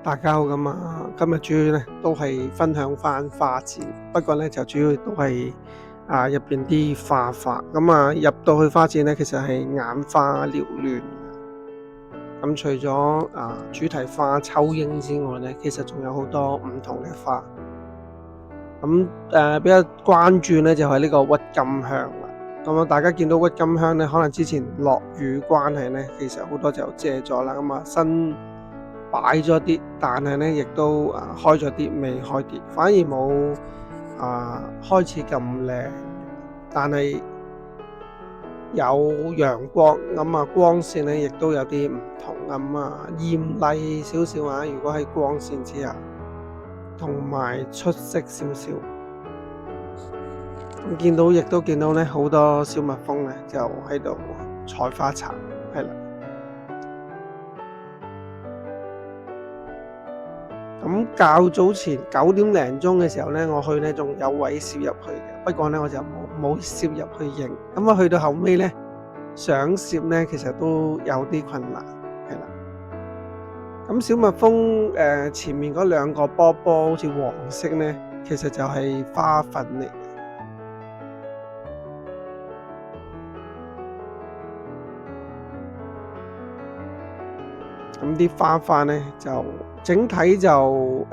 大家好咁啊！今日主要咧都係分享翻花展，不過咧就主要都係入邊啲花咁啊入到去花展咧，其實係眼花繚亂。咁除咗主題花秋櫻之外咧，其實仲有好多唔同嘅花。咁比較關注咧就係呢個鬱金香啦。咁啊，大家見到鬱金香咧，可能之前落雨關係咧，其實好多就謝咗啦。咁啊新擺咗啲，但係咧亦都開咗啲，未開啲，反而冇開始咁靚，但係有陽光，咁啊光線咧亦都有啲唔同，咁啊豔麗少少啊，如果喺光線之下，同埋出色少少。咁亦都見到咧好多小蜜蜂咧就喺度採花茶，係啦。咁較早前9點零鐘嘅時候咧，我去咧仲有位攝入去嘅，不過咧我就冇攝入去影。咁啊去到後尾咧，想攝咧其實都有啲困難，係啦。咁小蜜蜂前面嗰兩個波波好似黃色咧，其實就係花粉嚟嘅。咁啲花咧就整體就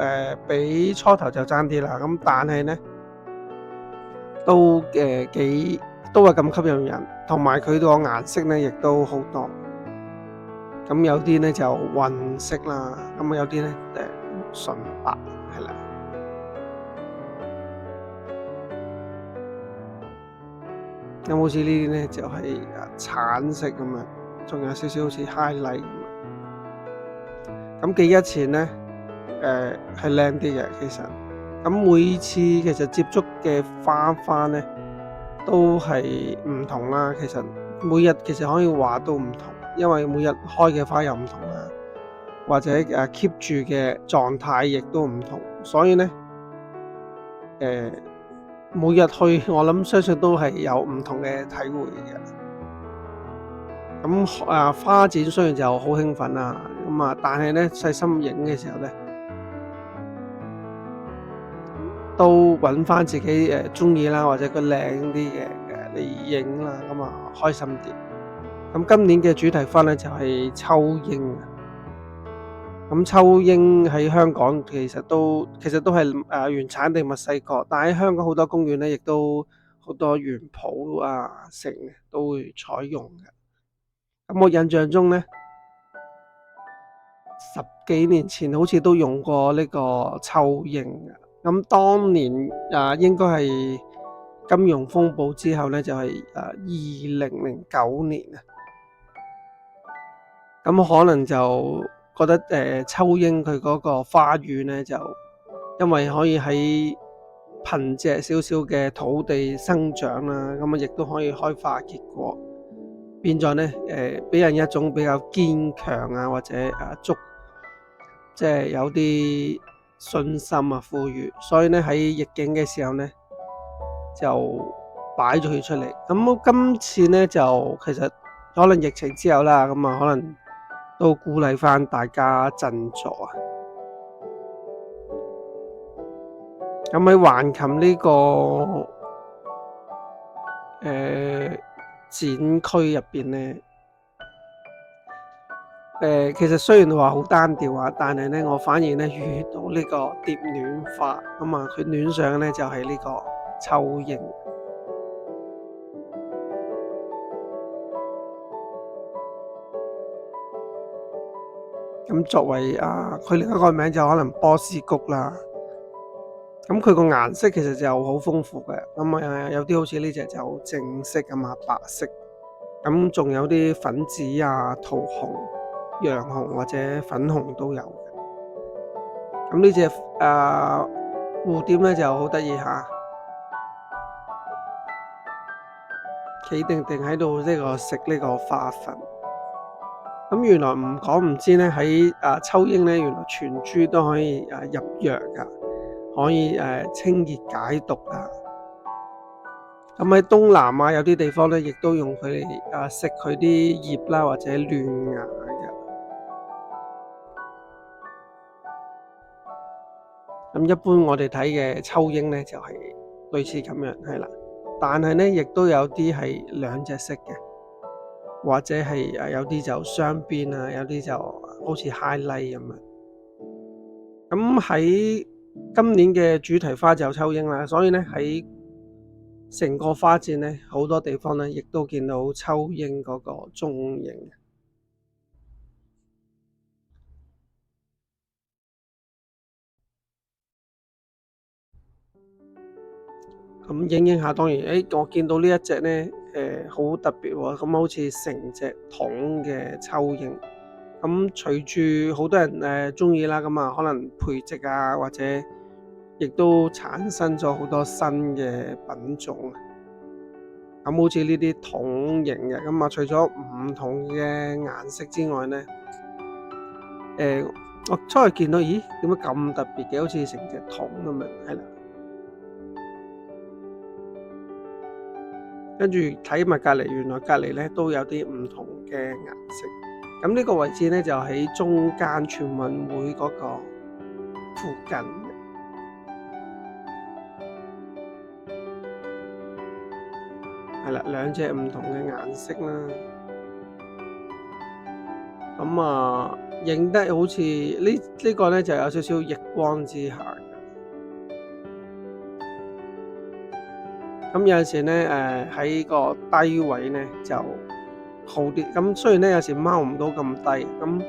比初頭就爭啲啦，咁但係咧都都係咁吸引人，同埋佢個顏色咧亦都好多。咁有啲咧就混色啦，咁有啲咧純白，係啦。咁好似呢啲咧就係橙色咁樣，仲有少少好似 highlight 咁樣。咁記憶前咧，係靚啲嘅其實。咁每次其實接觸嘅花咧，都係唔同啦。其實每日其實可以話都唔同，因為每日開嘅花又唔同啦，或者keep 住嘅狀態亦都唔同。所以咧，每日去我諗相信都係有唔同嘅體會嘅。咁花展雖然就好興奮啦，但係咧細心影嘅時候咧，都揾翻自己中意啦，或者個靚啲嘅嚟影啦，咁啊開心啲。咁今年嘅主題花咧就係秋櫻。咁秋櫻喺香港其實都係原產地墨西哥，但喺香港好多公園咧，亦都好多園圃城都會採用嘅。咁我印象中咧，10幾年前好似都用過呢個秋櫻嘅。咁當年應該係金融風暴之後咧，就係2009年啊。咁可能就覺得秋櫻佢嗰個花園咧，就因為可以喺貧瘠少少嘅土地生長啦，咁啊亦都可以開花結果，變咗咧俾人一種比較堅強或者即係有啲信心富裕，所以咧喺逆境嘅時候咧就擺咗佢出嚟。咁今次咧就其實可能疫情之後啦，咁可能都鼓勵翻大家振作啊。咁喺橫琴呢個展區入邊咧，其實雖然話好單調但係咧我反而咧遇到呢個蝶戀花，佢戀上咧就係呢個秋櫻。咁作為佢另一個名就可能波斯菊啦。咁佢個顏色其實就好豐富嘅，有啲好似呢隻就正色白色，咁仲有啲粉紫桃紅、洋紅或者粉紅都有嘅。咁呢隻蝴蝶咧就好得意下，企定定喺度食呢個花粉。咁原來唔講唔知咧，喺秋櫻咧原來全株都可以入藥噶，可以清熱解毒啊。咁喺東南有啲地方咧，亦都用佢嚟食佢啲葉啦，或者嫩芽嘅。咁一般我哋睇嘅鍬鷹咧就係類似咁樣，係啦。但係咧亦都有啲係兩隻色嘅，或者係有啲就雙邊啊，有啲就好似 highlight 咁樣。咁喺今年嘅主題花就鍬鷹啦，所以咧喺成個花展咧好多地方咧亦都見到鍬鷹嗰個蹤影。咁影影下，當然，我見到呢一隻咧，好特別喎，咁好似成隻筒嘅鍬鷹。咁隨住好多人中意啦，咁啊可能培植啊，或者亦都產生咗好多新嘅品種。咁好似呢啲筒形嘅，咁啊除咗唔同嘅顏色之外咧，我初嚟見到，咦，點解咁特別嘅？好似成隻筒咁樣，係啦。跟住睇埋隔離，原來隔離咧都有啲唔同嘅顏色。咁呢個位置咧就喺中間全運會嗰個附近嘅，係啦，兩隻唔同嘅顏色啦。咁啊，影得好似呢個咧就有少少逆光之下嘅。咁有陣時咧喺個低位咧就好啲。咁雖然咧有時踎唔到咁低，咁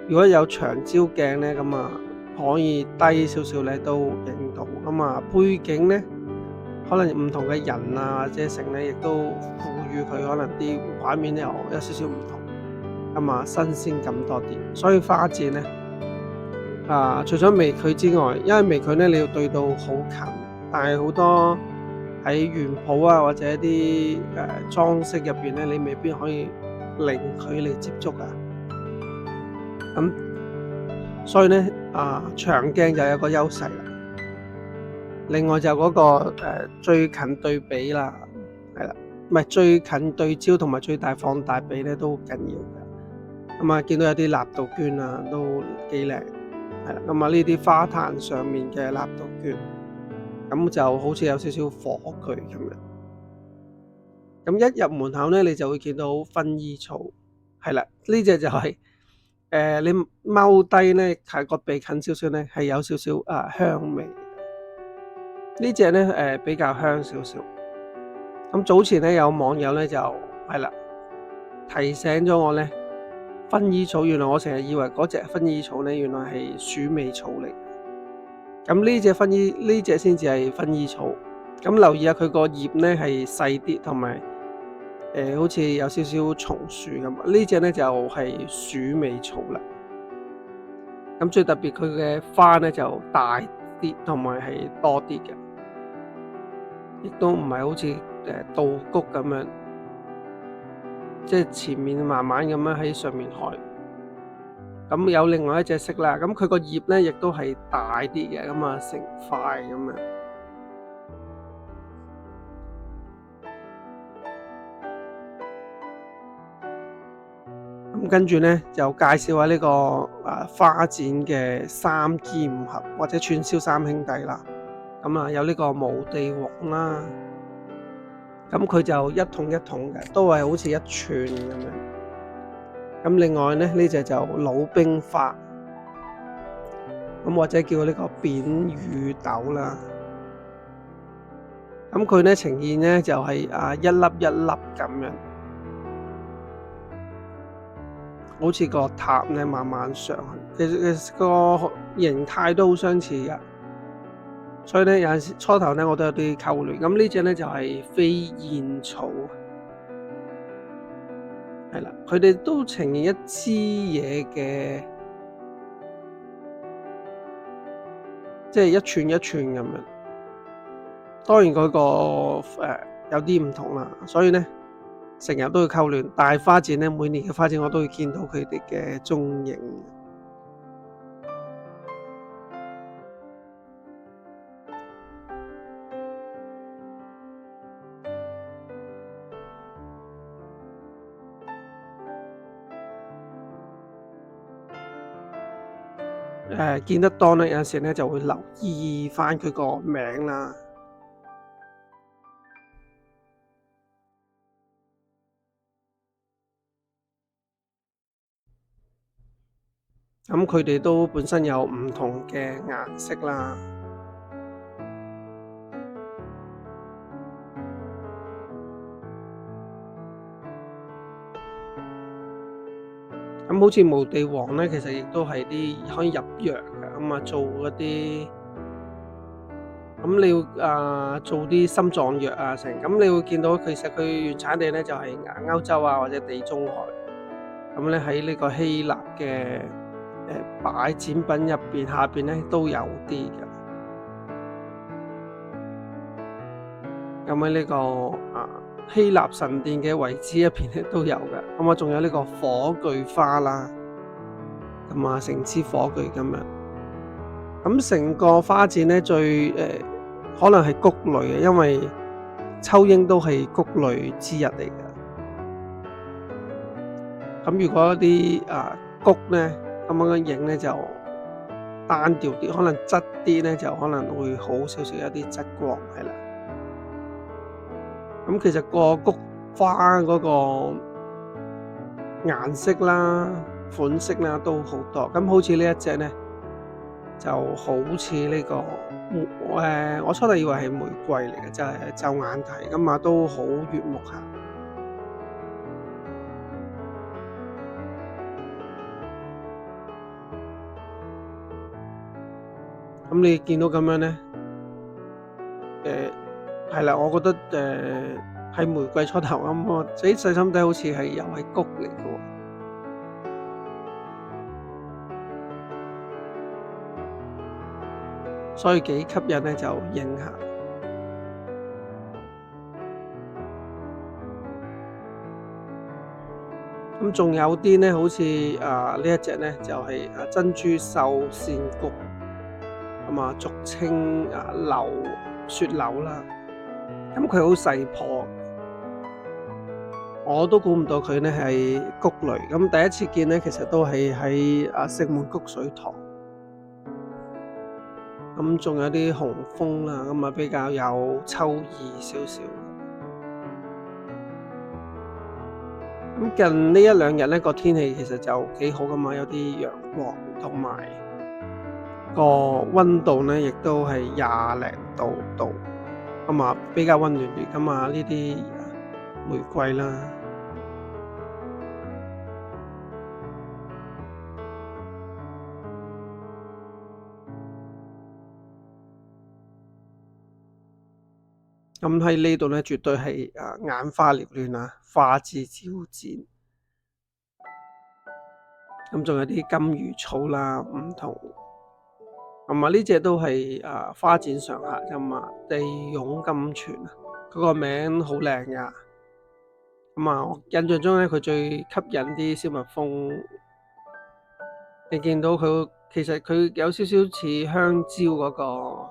如果有長焦鏡咧，咁啊可以低少少咧都影到。咁啊背景咧可能唔同嘅人啊或者成咧，亦都賦予佢可能啲畫面咧有少少唔同，咁啊新鮮感多啲。所以花展咧除咗微距之外，因為微距咧你要對到好近，但係好多喺園圃啊或者啲裝飾入邊咧，你未必可以零距離接觸啊。咁所以咧長鏡就有個優勢啦。另外就嗰個最近對比啦，係啦，唔係最近對焦同埋最大放大比咧都好緊要嘅。咁啊見到有啲納杜鵑啊都幾靚，係啦。咁啊呢啲花壇上面嘅納杜鵑，咁就好似有少少火炬咁樣。咁一入門口咧，你就會見到薰衣草，係啦，呢隻就係你踎低咧，係個鼻近少少咧，係有少少香味。呢隻咧比較香少少。咁早前咧有網友咧就係啦提醒咗我咧，薰衣草原來我成日以為嗰隻薰衣草咧，原來係鼠尾草嚟。咁呢隻先至係薰衣草。咁留意下佢個葉咧係細啲，同埋好似有少少松樹咁。呢隻咧就係鼠尾草啦。咁最特別佢嘅花咧就大啲，同埋係多啲嘅，亦都唔係好似稻菊咁樣，即係前面慢慢咁樣喺上面開。咁有另外一隻色啦，咁佢個葉咧亦都係大啲嘅，咁啊成塊咁樣。咁跟住咧就介紹下呢個花展嘅三劍俠或者串燒三兄弟啦。咁啊有呢個無地王啦，咁佢就一筒一筒嘅，都係好似一串咁樣。咁另外咧呢隻就老兵花，咁或者叫呢個扁乳豆啦。咁佢咧呈現咧就係一粒一粒咁樣，好似個塔咧慢慢上去。其實個形態都好相似噶，所以咧有陣時初頭咧我都有啲溝亂。咁呢隻咧就係飛燕草，係啦，佢哋都呈現一支嘢嘅，即係一串一串咁樣。當然嗰個有啲唔同啦，所以咧成日都會溝亂。大花展咧，每年嘅花展我都會見到佢哋嘅蹤影。見得多咧，有陣時咧就會留意翻佢個名啦。咁佢哋都本身有唔同嘅顏色啦。咁好似毛地黃咧，其實亦都係啲可以入藥嘅，咁啊做嗰啲，咁你要做啲心臟藥啊成，咁你會見到其實佢原產地咧就係歐洲啊或者地中海，咁咧喺呢個希臘嘅擺展品入邊下邊咧都有啲嘅。咁喺呢個希臘神殿嘅遺址入邊咧都有嘅，咁啊仲有呢個火炬花啦，咁啊成支火炬咁樣。咁成個花展咧最可能係穀類嘅，因為秋櫻都係穀類之一嚟嘅。咁如果啲穀咧咁樣嘅影咧就單調啲，可能質啲咧就可能會好少少，有啲質光係啦。咁其實個菊花嗰個顏色啦、款式啦都好多。咁好似呢一隻咧，就好似呢個我初頭以為係玫瑰嚟嘅，就係驟眼睇咁啊，都好悅目下。咁你見到咁樣咧，係啦，我覺得係玫瑰初頭咁，我自己細心睇好似係又係菊嚟嘅喎，所以幾吸引咧就影下。咁仲有啲咧，好似呢一隻咧就係珍珠繡線菊，咁啊俗稱雪柳啦。咁佢好細棵，我都估唔到佢咧係菊類。咁第一次見咧，其實都係喺石門菊水塘。咁仲有啲紅楓啦，咁啊比較有秋意少少。咁近呢一兩日咧個天氣其實就幾好噶嘛，有啲陽光，同埋個溫度咧亦都係20零度，咁啊比較溫暖啲。咁啊呢啲玫瑰啦。咁喺呢度咧，絕對係眼花繚亂啊，花枝招展。咁仲有啲金魚草啦，唔同。咁啊呢隻都係花展常客㗎嘛，地涌金泉啊，佢個名好靚㗎。咁啊，我印象中咧，佢最吸引啲小蜜蜂。你見到佢其實佢有少少似香蕉嗰個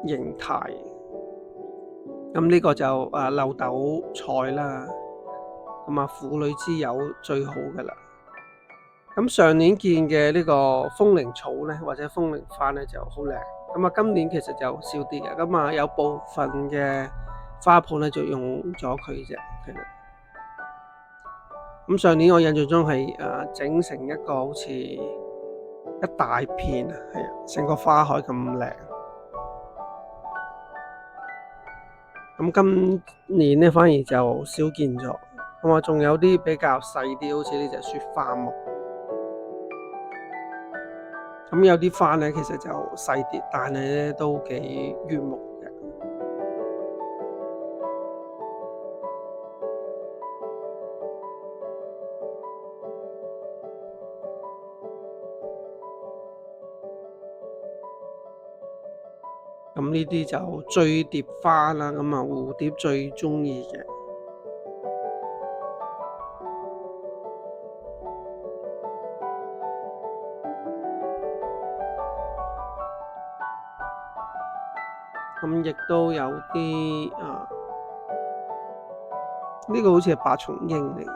形態。咁呢個就漏斗菜啦，咁啊婦女之友最好噶啦。咁上年見嘅呢個風鈴草咧，或者風鈴花咧就好靚。咁啊今年其實就少啲嘅，咁啊有部分嘅花鋪咧就用咗佢啫，係啦。咁上年我印象中係整成一個好似一大片啊，係啊，成個花海咁靚。咁今年咧反而就少見咗，咁啊仲有啲比較細啲，好似呢隻雪花木。咁有啲花咧其實就細啲，但係咧都幾悅目嘅。咁呢啲就醉蝶花啦，咁啊蝴蝶最中意嘅。咁亦都有啲呢個好似係白松櫻嚟嘅。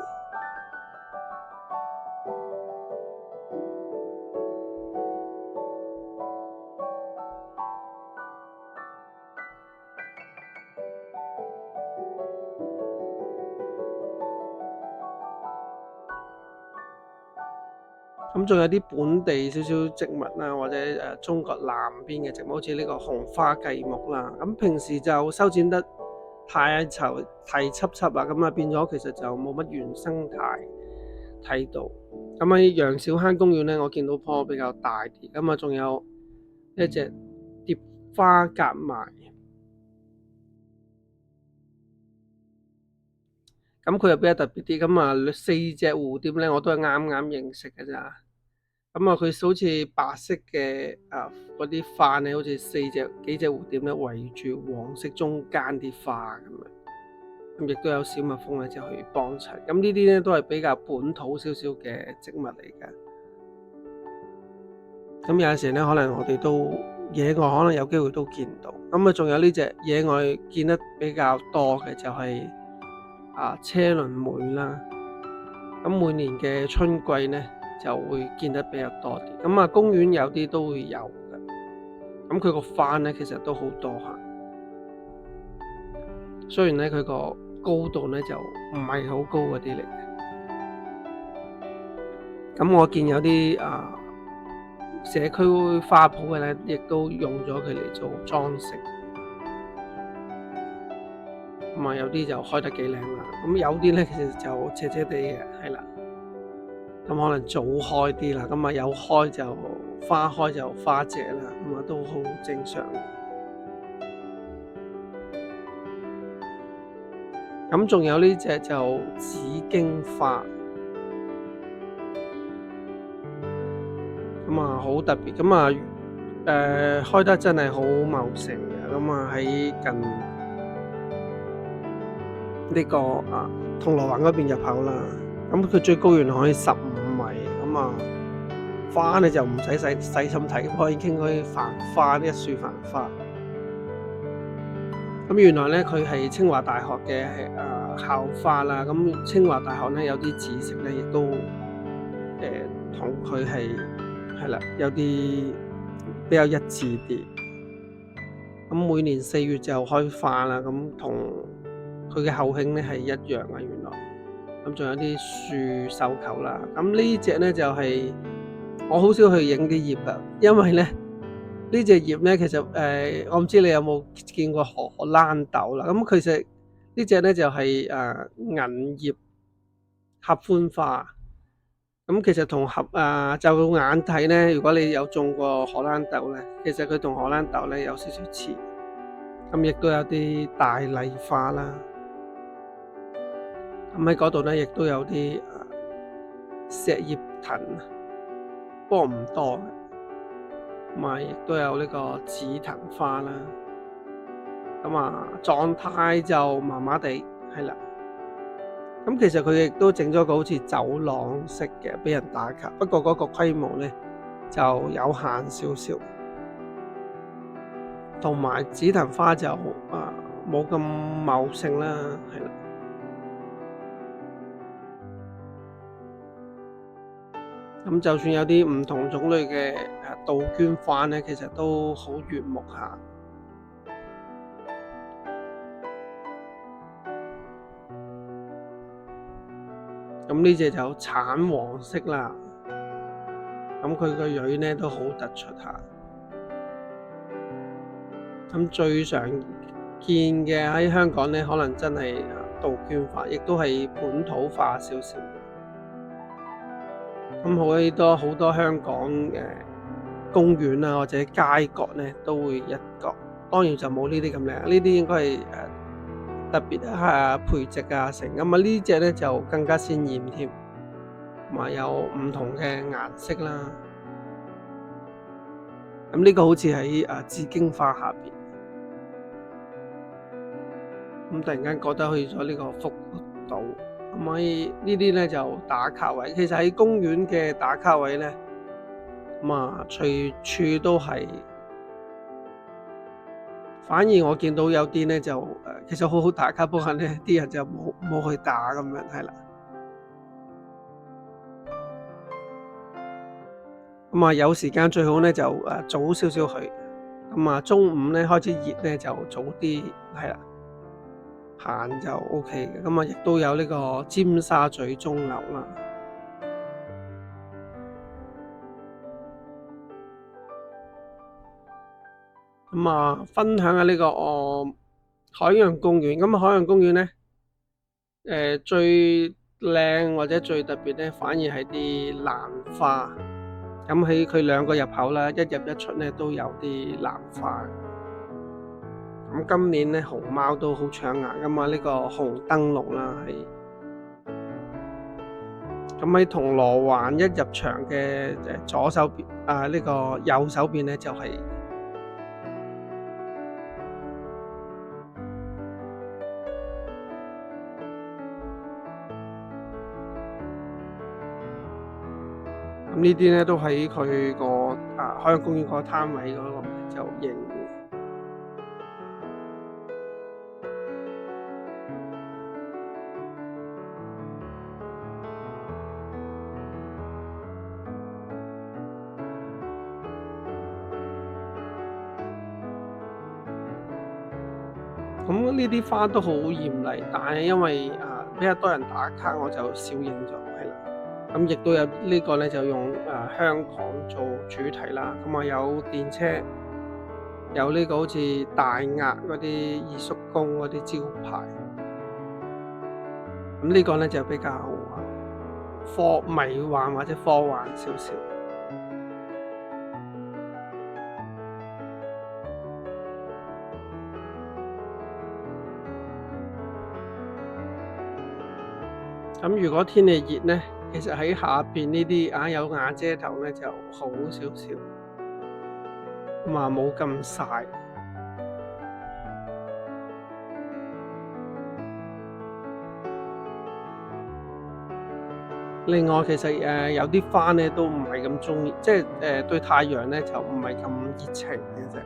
咁仲有啲本地少少植物啦，或者中國南邊嘅植物，好似呢個紅花繼木啦。咁平時就修剪得太齊輯啦，咁啊變咗其實就冇乜原生態睇到。咁喺楊小坑公園咧，我見到棵比較大啲，咁啊仲有一隻蝶花夾埋。咁佢又比較特別啲，咁啊4隻蝴蝶咧，我都係啱啱認識嘅咋。咁啊，佢好似白色嘅嗰啲花咧，好似幾隻蝴蝶咧圍住黃色中間啲花咁樣。咁亦都有小蜜蜂咧就去幫襯。咁呢啲咧都係比較本土少少嘅植物嚟嘅。咁有陣時咧，可能我哋都野外可能有機會都見到。咁啊，仲有呢隻野外見得比較多嘅就係車輪梅啦。咁每年嘅春季咧就會見得比較多啲。咁啊，公園有啲都會有嘅。咁佢個花咧其實都好多下。雖然咧佢個高度咧就唔係好高嗰啲嚟嘅。咁我見有啲社區花圃嘅咧，亦都用咗佢嚟做裝飾。咁啊，有啲就開得幾靚啦。咁有啲咧其實就斜斜地嘅，係啦。咁可能早開啲啦。咁啊有開就花開就花謝啦。咁啊都好正常。咁仲有呢隻就紫荊花。咁啊好特別。咁啊開得真係好茂盛嘅。咁啊喺近呢個銅鑼灣嗰邊入口啦。咁佢最高原來可以15米。咁啊花咧就唔使細心睇，可以傾嗰啲繁花，一樹繁花。咁原來咧佢係清華大學嘅校花啦。咁清華大學咧有啲紫色咧，亦都同佢係啦，有啲比較一致啲。咁每年4月就開花啦。咁同佢嘅後慶咧係一樣啊，原來。咁仲有啲樹繡球啦。咁呢隻咧就係我好少去影啲葉噶，因為咧呢隻葉咧其實我唔知你有冇見過荷蘭豆啦。咁其實呢隻咧就係銀葉合歡花。咁其實同就眼睇咧，如果你有種過荷蘭豆咧，其實佢同荷蘭豆咧有少少似。咁亦都有啲大麗花啦。咁喺嗰度咧，亦都有啲石葉藤，不過唔多嘅。同埋亦都有呢個紫藤花啦。咁狀態就麻麻地，係啦。咁其實佢亦都整咗個好似走廊式嘅，俾人打卡。不過嗰個規模咧就有限少少。同埋紫藤花就冇咁茂盛啦，係啦。咁就算有啲唔同種類嘅杜鵑花咧，其實都好悅目下。咁呢隻就橙黃色啦。咁佢個蕊咧都好突出下。咁最常見嘅喺香港咧，可能真係杜鵑花，亦都係本土化少少。咁好多香港嘅公園啊，或者街角咧，都會一角。當然就冇呢啲咁靚，呢啲應該係特別培植成。咁呢隻咧就更加鮮豔添，同埋有唔同嘅顏色啦。咁呢個好似喺紫荊花下邊。咁突然間覺得去咗呢個福島。咁可以呢啲咧就打卡位。其實喺公園嘅打卡位咧，隨處都係。反而我見到有啲咧就其實好好打卡，不過咧啲人就冇去打咁樣，係啦。有時間最好咧就早少少去。中午咧開始熱咧就早啲，係啦。行就 OK 嘅。亦都有呢個尖沙咀鐘樓啦。咁啊，分享下呢個海洋公園。咁海洋公園咧，最靚或者最特別咧，反而係啲蘭花。咁喺佢兩個入口啦，一入一出咧都有啲蘭花。咁今年咧熊貓都好搶眼噶嘛，呢個紅燈籠啦，咁喺銅鑼灣一入場嘅左手邊呢個右手邊咧就係咁呢啲咧都喺佢個海洋公園個攤位嗰個就影。咁呢啲花都好豔麗，但係因為比較多人打卡，我就少影咗，係啦。咁亦都有呢個咧就用香港做主題啦，咁啊有電車，有呢個好似大額嗰啲二叔公嗰啲招牌。咁呢個咧就比較迷幻或者科幻少少。咁如果天氣熱咧，其實喺下邊呢啲有瓦遮頭咧就好少少，咁啊冇咁曬。另外其實有啲花咧都唔係咁中意，即係對太陽咧就唔係咁熱情嘅啫。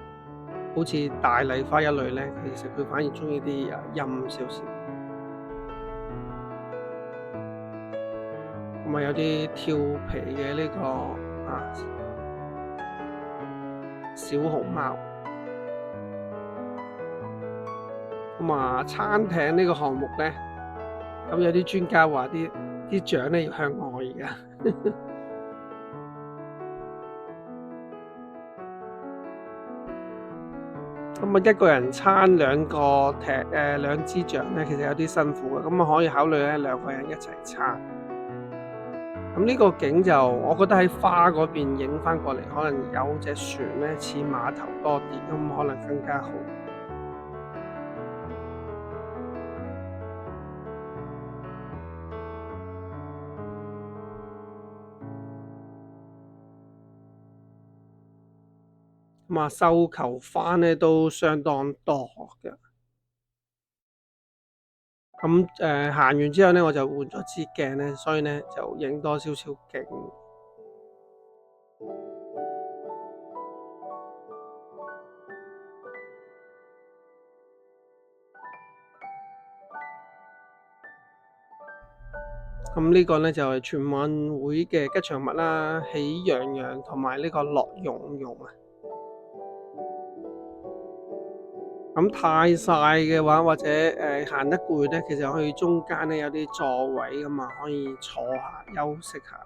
好似大麗花一類咧，其實佢反而中意啲陰少少。咁啊有啲調皮嘅呢個小熊貓。咁啊餐艇呢個項目咧，咁有啲專家話啲槳咧要向外㗎。咁啊一個人撐兩支槳咧，其實有啲辛苦嘅，咁啊可以考慮咧兩個人一齊撐。咁呢個景就我覺得喺花嗰邊影翻過嚟，可能有隻船咧似碼頭多啲，咁可能更加好。咁啊繡球花咧都相當多嘅。咁行完之後咧，我就換咗支鏡咧，所以咧就影多少少景。咁呢個咧就係全運會嘅吉祥物啦，喜洋洋同埋呢個樂融融啊。咁太曬嘅話，或者行得攰咧，其實去中間咧有啲座位㗎嘛，可以坐下休息下。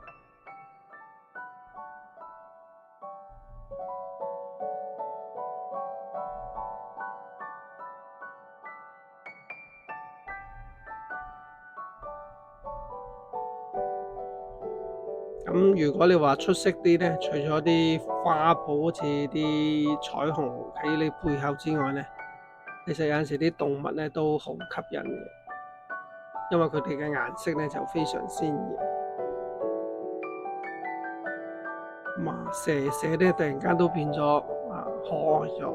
咁如果你話出色啲咧，除咗啲花圃好似啲彩虹喺你背後之外咧，其實有陣時啲動物咧都好吸引嘅，因為佢哋嘅顏色咧就非常鮮豔。咁蛇咧突然間都變咗可愛咗。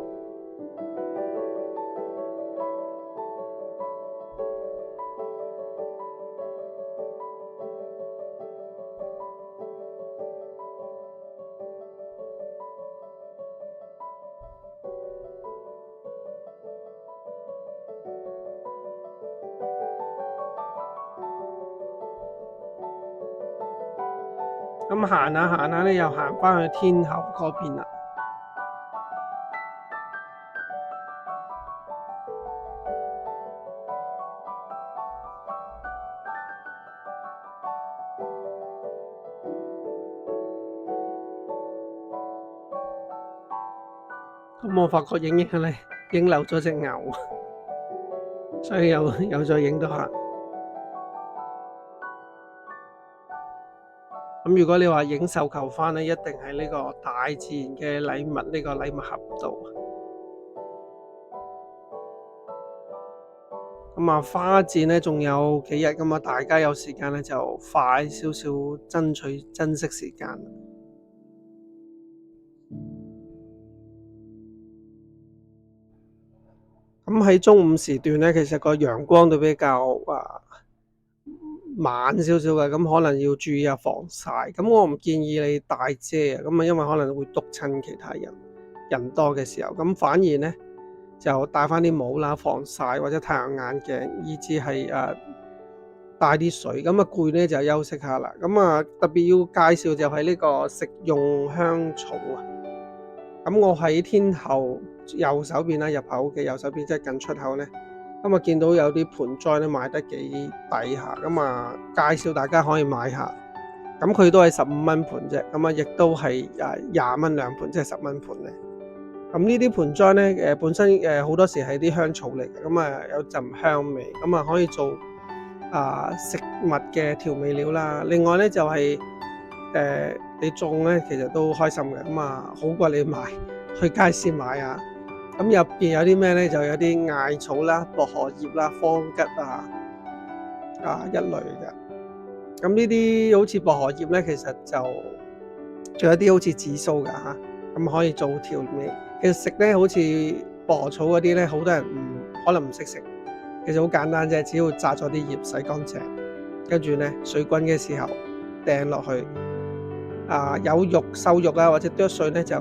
咁行下行下咧，又行翻去天后嗰邊啦。咁我發覺影影咧，影漏咗隻牛，所以又再影多下。咁如果你話影繡球花咧，一定係呢個大自然嘅禮物，呢個禮物盒度。咁啊，花展咧仲有幾日，咁啊，大家有時間咧就快少少爭取珍惜時間。咁喺中午時段咧，其實個陽光都比較晚少少嘅，咁可能要注意下防曬。咁我唔建議你帶遮啊，咁啊，因為可能會篤親其他人，人多嘅時候。咁反而咧就帶翻啲帽啦、防曬或者太陽眼鏡，以至係帶啲水。咁啊攰咧就休息下啦。咁啊特別要介紹就係呢個食用香草啊。咁我喺天后右手邊啦，入口嘅右手邊即係近出口咧。咁啊見到有啲盆栽咧賣得幾抵下，咁啊介紹大家可以買下。咁佢都係15蚊盆啫，咁啊亦都係20蚊兩盆，即係10蚊盆咧。咁呢啲盆栽咧本身好多時係啲香草嚟嘅，咁啊有陣香味，咁啊可以做食物嘅調味料啦。另外咧就係你種咧其實都開心嘅，咁啊好過你去街市買啊。咁入邊有啲咩咧？就有啲艾草啦、薄荷葉啦、方桔一類嘅。咁呢啲好似薄荷葉咧，其實就仲有啲好似紫蘇㗎嚇，咁可以做調味。其實食咧好似薄荷草嗰啲咧，好多人可能唔識食。其實好簡單啫，只要摘咗啲葉洗乾淨，跟住咧水滾嘅時候掟落去。有肉瘦肉啦，或者剁碎咧就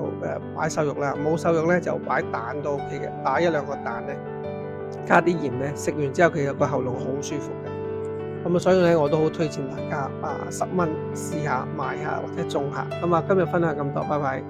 擺瘦肉啦，冇瘦肉咧就擺蛋都 OK 嘅，打1-2個蛋咧，加啲鹽咧，食完之後其實個喉嚨好舒服嘅。咁啊，所以咧我都好推薦大家10蚊試下買下或者種下。咁啊，今日分享咁多，拜拜。